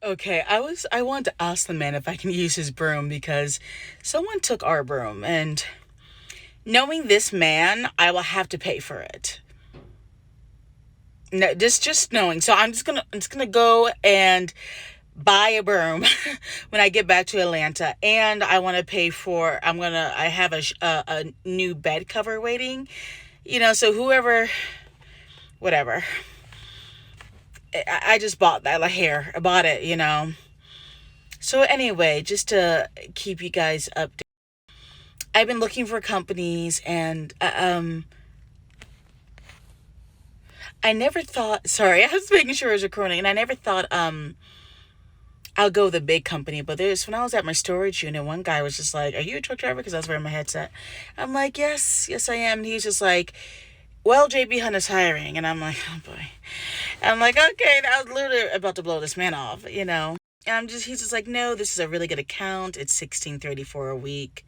Okay, I wanted to ask the man if I can use his broom because someone took our broom, and knowing this man, I will have to pay for it. No, just knowing. So I'm just gonna go and buy a broom when I get back to Atlanta, and I want to pay for. I have a new bed cover waiting. So whoever, whatever. I just bought that like here. I bought it. So anyway, just to keep you guys updated, I've been looking for companies, and I never thought. Sorry, I was making sure it was recording, and I never thought I'll go with a big company. But there's when I was at my storage unit, one guy was just like, "Are you a truck driver?" Because I was wearing my headset. I'm like, "Yes, yes, I am." And he's just like, "Well, JB Hunt is hiring," and I'm like, "Oh boy." I'm like, "Okay." And I was literally about to blow this man off. And he's just like, "No, this is a really good account. It's 1634 a week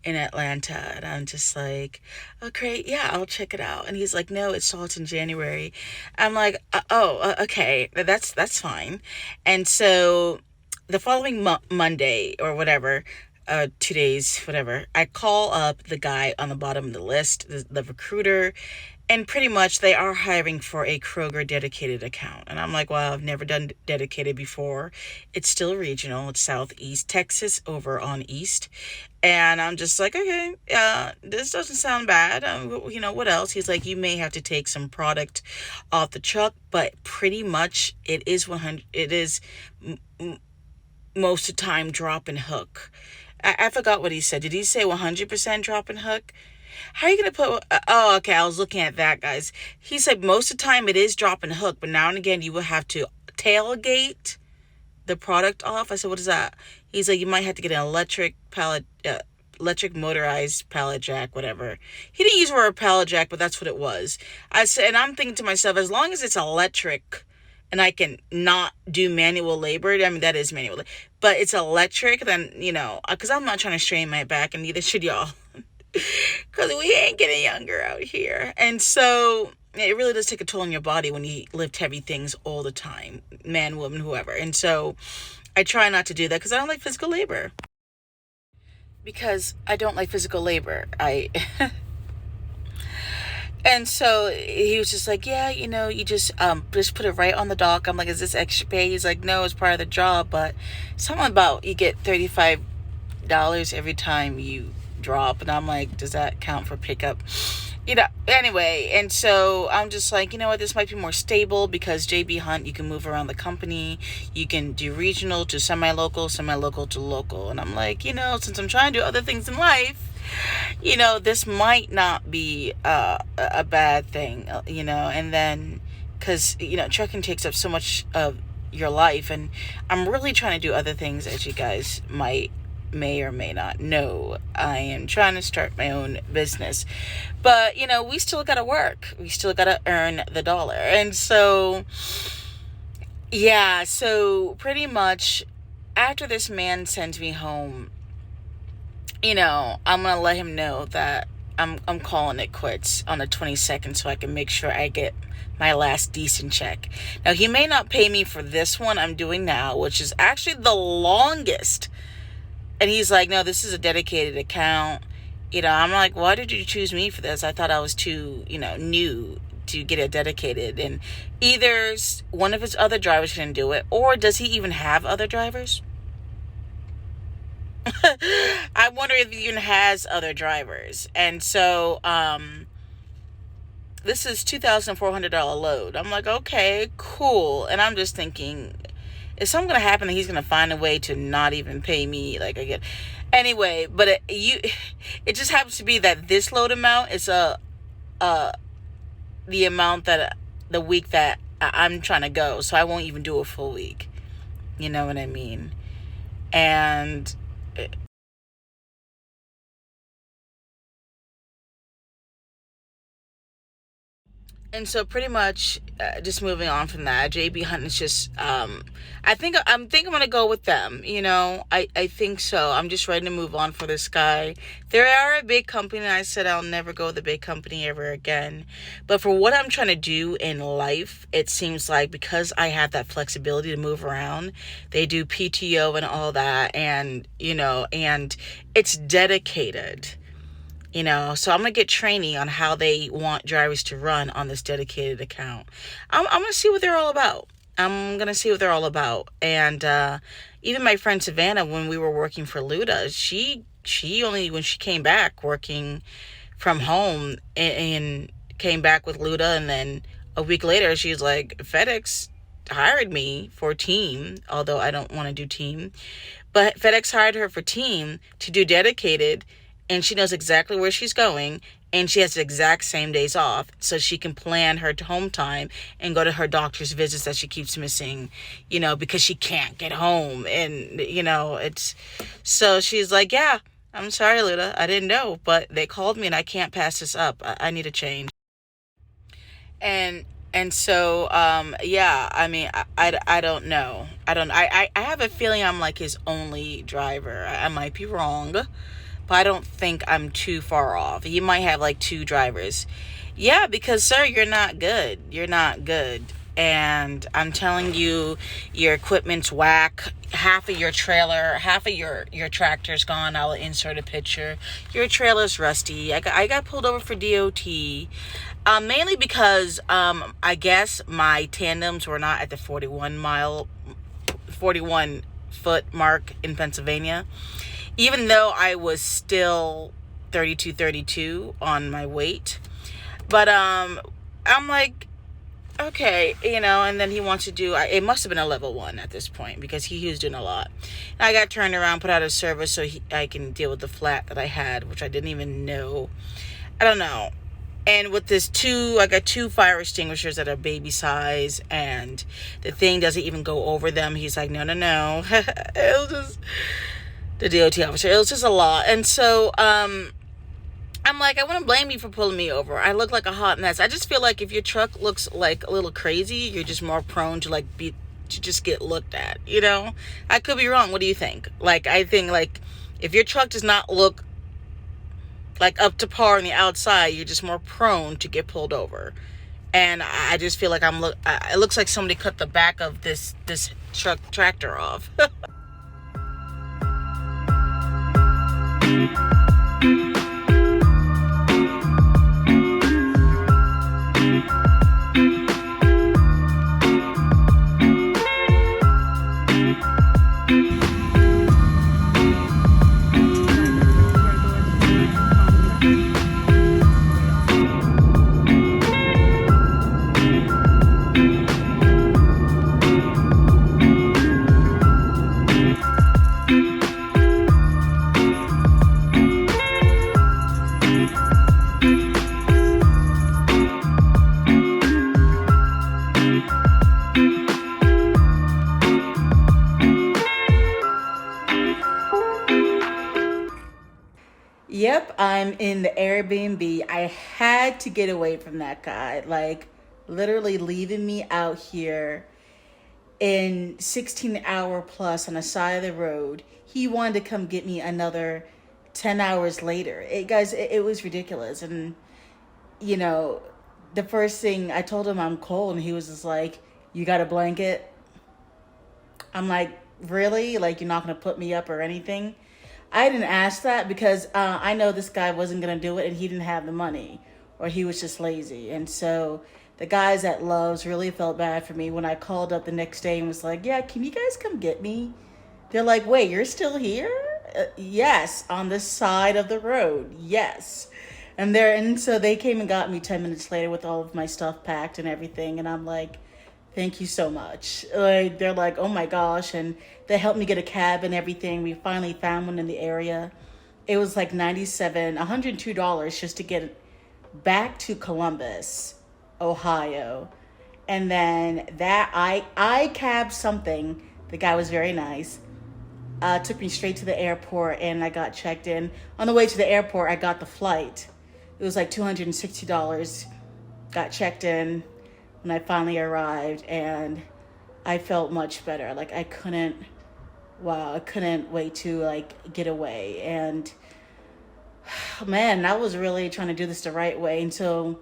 in Atlanta." And I'm just like, "Oh, great. Yeah, I'll check it out." And he's like, "No, it starts in January." I'm like, okay, that's fine." And so the following Monday or whatever, 2 days, whatever, I call up the guy on the bottom of the list, the recruiter, and pretty much they are hiring for a Kroger dedicated account. And I'm like, "Well, I've never done dedicated before. It's still regional. It's Southeast Texas over on East." And I'm just like, "Okay, this doesn't sound bad. What else?" He's like, "You may have to take some product off the truck, but pretty much it is 100, it is most of the time drop and hook." I forgot what he said. Did he say 100% drop and hook? How are you going to put... Oh, okay, I was looking at that, guys. He said most of the time it is drop and hook, but now and again you will have to tailgate the product off. I said, "What is that?" He's like, "You might have to get an electric motorized pallet jack, whatever." He didn't use the word pallet jack, but that's what it was. I said, and I'm thinking to myself, as long as it's electric and I can not do manual labor, I mean, that is manual, but it's electric, then, because I'm not trying to strain my back, and neither should y'all. Because we ain't getting younger out here. And so it really does take a toll on your body when you lift heavy things all the time, man, woman, whoever. And so I try not to do that because I don't like physical labor. Because I don't like physical labor. And so he was just like, "Yeah, you just put it right on the dock." I'm like, "Is this extra pay?" He's like, "No, it's part of the job, but something about you get $35 every time you drop." And I'm like, "Does that count for pickup?" Anyway, and so I'm just like, "You know what, this might be more stable because JB Hunt, you can move around the company. You can do regional to semi-local, semi-local to local." And I'm like, since I'm trying to do other things in life, this might not be a bad thing, and then, because, trucking takes up so much of your life, and I'm really trying to do other things, as you guys may or may not know. I am trying to start my own business, but we still gotta work. We still gotta earn the dollar. And so, yeah, so pretty much after this man sends me home, I'm gonna let him know that I'm calling it quits on the 22nd so I can make sure I get my last decent check. Now, he may not pay me for this one I'm doing now, which is actually the longest. And he's like, "No, this is a dedicated account." I'm like, "Why did you choose me for this? I thought I was too, new to get it dedicated." And either one of his other drivers can do it, or does he even have other drivers? I wonder if he even has other drivers. And so, this is $2,400 load. I'm like, "Okay, cool." And I'm just thinking, is something gonna happen that he's gonna find a way to not even pay me like again? Anyway, but it just happens to be that this load amount is uh the amount that the week that I'm trying to go, so I won't even do a full week. You know what I mean? And And so pretty much, just moving on from that, JB Hunt is just, I think I'm gonna go with them. I think so. I'm just ready to move on for this guy. They are a big company, and I said I'll never go with a big company ever again. But for what I'm trying to do in life, it seems like because I have that flexibility to move around, they do PTO and all that, and it's dedicated. So I'm going to get training on how they want drivers to run on this dedicated account. I'm going to see what they're all about. I'm going to see what they're all about. And even my friend Savannah, when we were working for Luda, she only, when she came back working from home and came back with Luda, and then a week later, she was like, FedEx hired me for team, although I don't want to do team. But FedEx hired her for team to do dedicated, and she knows exactly where she's going, and she has the exact same days off, so she can plan her home time and go to her doctor's visits that she keeps missing, because she can't get home. And, it's, so she's like, yeah, I'm sorry, Luda, I didn't know, but they called me and I can't pass this up. I need a change. And so, yeah, I mean, I don't know. I have a feeling I'm like his only driver. I might be wrong, but I don't think I'm too far off. He might have like two drivers. Yeah, because, sir, you're not good. You're not good. And I'm telling you, your equipment's whack. Half of your trailer, half of your tractor's gone. I'll insert a picture. Your trailer's rusty. I got pulled over for DOT. Mainly because I guess my tandems were not at the 41 foot mark in Pennsylvania, even though I was still 32 on my weight. But I'm like, okay, and then he wants to do, it must have been a level 1 at this point, because he was doing a lot. And I got turned around, put out of service so I can deal with the flat that I had, which I didn't even know. I don't know. And with I got 2 fire extinguishers that are baby size, and the thing doesn't even go over them. He's like, no. It was just, the DOT officer, it was just a lot. And so, I'm like, I wouldn't blame you for pulling me over. I look like a hot mess. I just feel like if your truck looks like a little crazy, you're just more prone to to just get looked at, I could be wrong. What do you think? I think if your truck does not look like up to par on the outside, you're just more prone to get pulled over. And I just feel like it looks like somebody cut the back of this tractor off. Yep, I'm in the Airbnb. I had to get away from that guy. Literally leaving me out here in 16-hour plus on the side of the road. He wanted to come get me another 10 hours later. It was ridiculous. And, the first thing I told him I'm cold, and he was just like, you got a blanket? I'm like, really? Like, you're not going to put me up or anything? I didn't ask that because I know this guy wasn't going to do it, and he didn't have the money, or he was just lazy. And so the guys at Love's really felt bad for me when I called up the next day and was like, yeah, can you guys come get me? They're like, wait, you're still here? Yes, on the side of the road. Yes. And so they came and got me 10 minutes later with all of my stuff packed and everything. And I'm like, thank you so much. They're like, oh my gosh. And they helped me get a cab and everything. We finally found one in the area. It was like $102 just to get back to Columbus, Ohio. And then that I cabbed something. The guy was very nice. Took me straight to the airport, and I got checked in. On the way to the airport, I got the flight. It was like $260. got checked in when I finally arrived, and I felt much better. Like I couldn't wait to like get away. And man, I was really trying to do this the right way until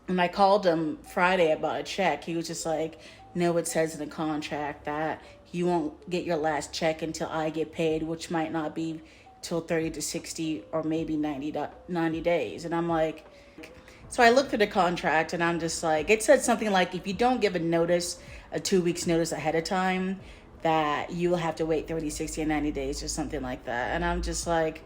when I called him Friday about a check. He was just like, no, it says in the contract that you won't get your last check until I get paid, which might not be till 30 to 60 or maybe 90 days. And I'm like, so I looked at the contract and I'm just like, it said something like, if you don't give a notice, a 2 weeks notice ahead of time, that you will have to wait 30, 60, and 90 days or something like that. And I'm just like,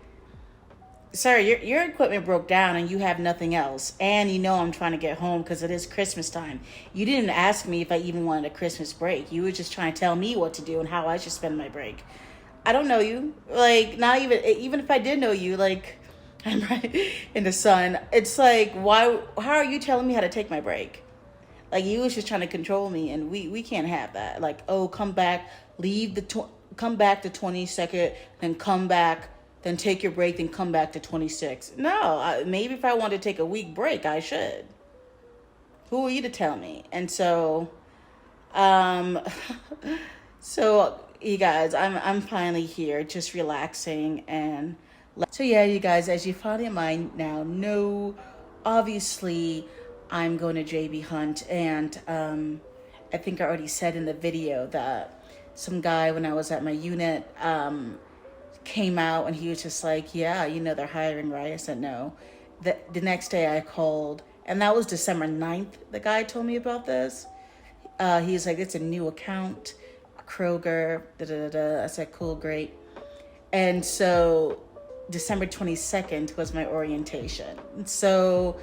sir, your equipment broke down and you have nothing else. And you know I'm trying to get home because it is Christmas time. You didn't ask me if I even wanted a Christmas break. You were just trying to tell me what to do and how I should spend my break. I don't know you. Like, not even if I did know you, like, I'm right in the sun. It's like, how are you telling me how to take my break? Like, you was just trying to control me, and we can't have that. Like, oh, come back, come back to 22nd, then come back, then take your break, then come back to 26. No, maybe if I want to take a week break, I should. Who are you to tell me? And so, so you guys, I'm finally here, just relaxing. And so yeah, you guys, as you finally might now know, obviously I'm going to JB Hunt. And I think I already said in the video that some guy, when I was at my unit, came out and he was just like, yeah, they're hiring, right? I said no. The next day I called, and that was December 9th. The guy told me about this. He's like, it's a new account, Kroger, da da da. I said, cool, great. And so December 22nd was my orientation. So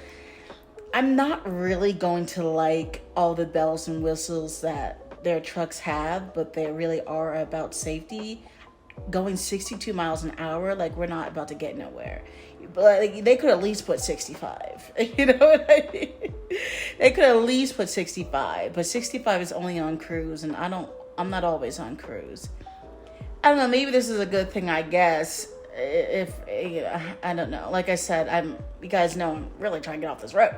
I'm not really going to like all the bells and whistles that their trucks have, but they really are about safety. Going 62 miles an hour, like, we're not about to get nowhere. But like, they could at least put 65. You know what I mean? They could at least put 65, but 65 is only on cruise, and I'm not always on cruise. I don't know, maybe this is a good thing, I guess. If I don't know. Like I said, you guys know I'm really trying to get off this road.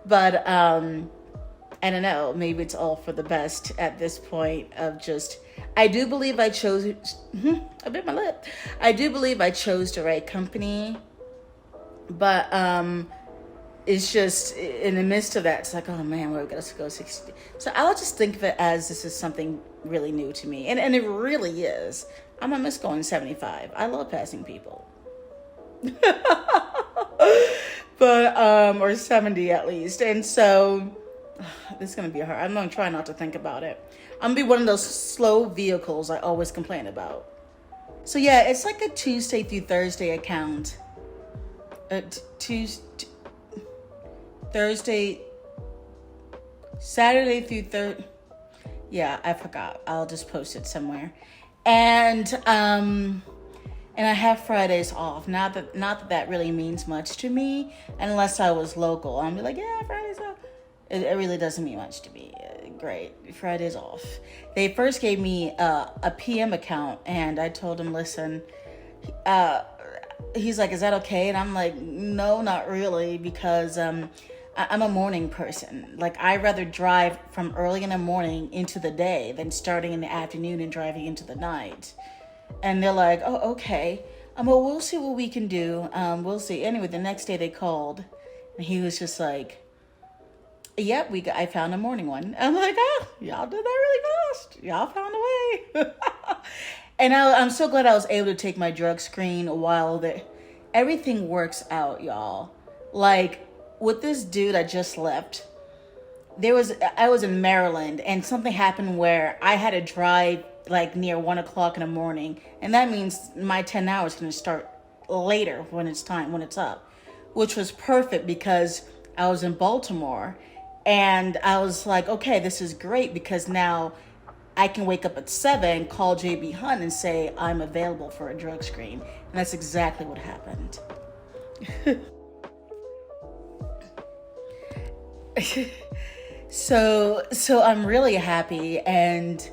But I don't know, maybe it's all for the best at this point of just, I do believe I chose, I bit my lip. I do believe I chose the right company, but it's just in the midst of that, it's like, oh man, we're going to go 60. So I'll just think of it as this is something really new to me. And it really is. I'm going to miss going 75. I love passing people. But, or 70 at least. And so this is going to be hard. I'm going to try not to think about it. I'm going to be one of those slow vehicles I always complain about. So yeah, it's like a Tuesday through Thursday account. Thursday, Saturday through Thursday. Yeah, I forgot. I'll just post it somewhere. And I have Fridays off. Not that really means much to me, unless I was local. I'm like, yeah, Fridays off. It really doesn't mean much to me. Great, Friday's off. They first gave me a PM account, and I told him, listen, he's like, is that okay? And I'm like, no, not really, because I'm a morning person. Like, I'd rather drive from early in the morning into the day than starting in the afternoon and driving into the night. And they're like, oh, okay. Well, we'll see what we can do. We'll see. Anyway, the next day they called, and he was just like, yep, I found a morning one. I'm like, oh, y'all did that really fast. Y'all found a way. And I'm so glad I was able to take my drug screen while everything works out, y'all. Like, with this dude I just left, I was in Maryland, and something happened where I had to drive like near 1 o'clock in the morning, and that means my 10 hours is going to start later when it's up, which was perfect because I was in Baltimore. And I was like, okay, this is great because now I can wake up at 7, call JB Hunt and say I'm available for a drug screen. And that's exactly what happened. So I'm really happy, and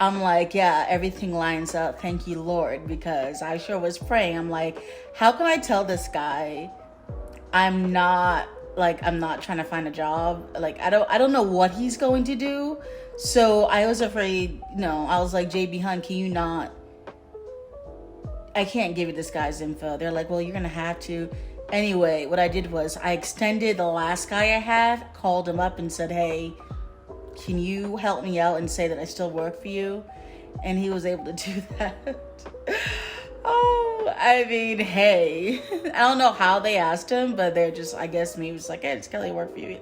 I'm like, yeah, everything lines up. Thank you, Lord, because I sure was praying. I'm like, how can I tell this guy I'm not like I'm not trying to find a job. Like I don't know what he's going to do. So I was afraid, I was like, JB Hunt, can you not, I can't give you this guy's info. They're like, well, you're gonna have to. Anyway, what I did was I extended the last guy I had, called him up and said, hey, can you help me out and say that I still work for you? And he was able to do that. Oh, I mean, hey, I don't know how they asked him, but they're just, I guess me was like, hey, does Kelly work for you?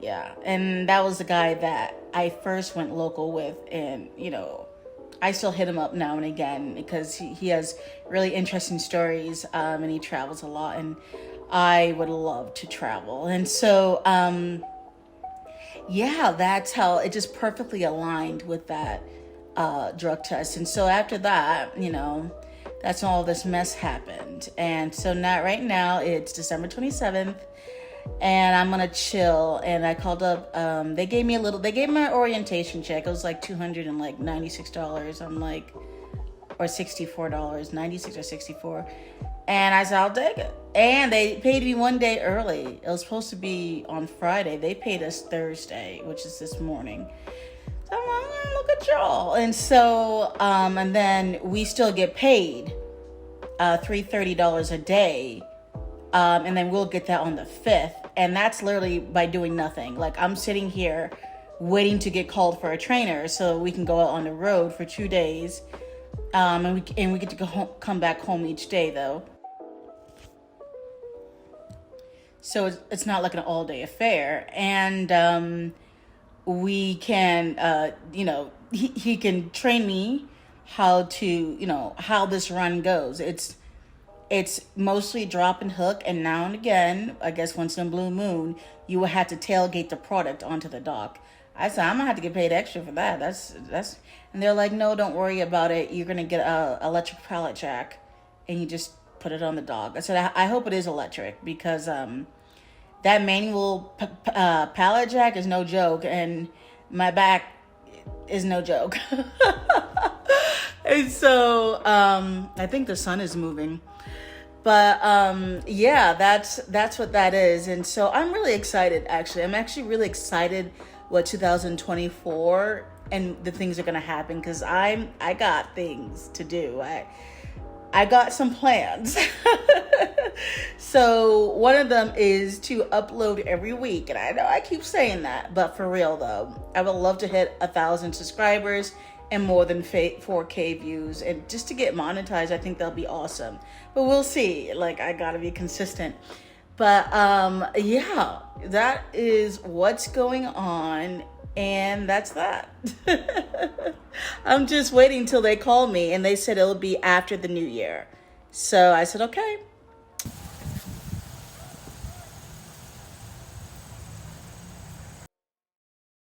Yeah. And that was the guy that I first went local with. And, I still hit him up now and again because he has really interesting stories, and he travels a lot, and I would love to travel. And so, yeah, that's how it just perfectly aligned with that drug test. And so after that, that's when all this mess happened. And so now, right now, it's December 27th. And I'm gonna chill. And I called up. They gave me my orientation check. It was like $296. I'm like, or $64, 96 or 64. And I said, I'll take it. And they paid me one day early. It was supposed to be on Friday. They paid us Thursday, which is this morning. So I'm like, look at y'all. And so, and then we still get paid $330 a day. And then we'll get that on the 5th. And that's literally by doing nothing. Like, I'm sitting here waiting to get called for a trainer so we can go out on the road for 2 days. And we get to come back home each day, though. So it's not like an all-day affair. And we can, he can train me how to, how this run goes. It's mostly drop and hook, and now and again, I guess once in a blue moon, you will have to tailgate the product onto the dock. I said, I'm gonna have to get paid extra for that. That's, and they're like, no, don't worry about it. You're gonna get a electric pallet jack, and you just put it on the dock. I said, I hope it is electric because that manual pallet jack is no joke, and my back is no joke. And so I think the sun is moving. But yeah, that's what that is. And so I'm really excited, actually. I'm actually really excited what 2024 and the things are going to happen, because I got things to do. I got some plans. So one of them is to upload every week. And I know I keep saying that, but for real though, I would love to hit 1,000 subscribers and more than 4K views, and just to get monetized. I think that'll be awesome, but we'll see. Like, I gotta be consistent. But yeah, that is what's going on, and that's that. I'm just waiting till they call me, and they said it'll be after the new year. So I said, okay,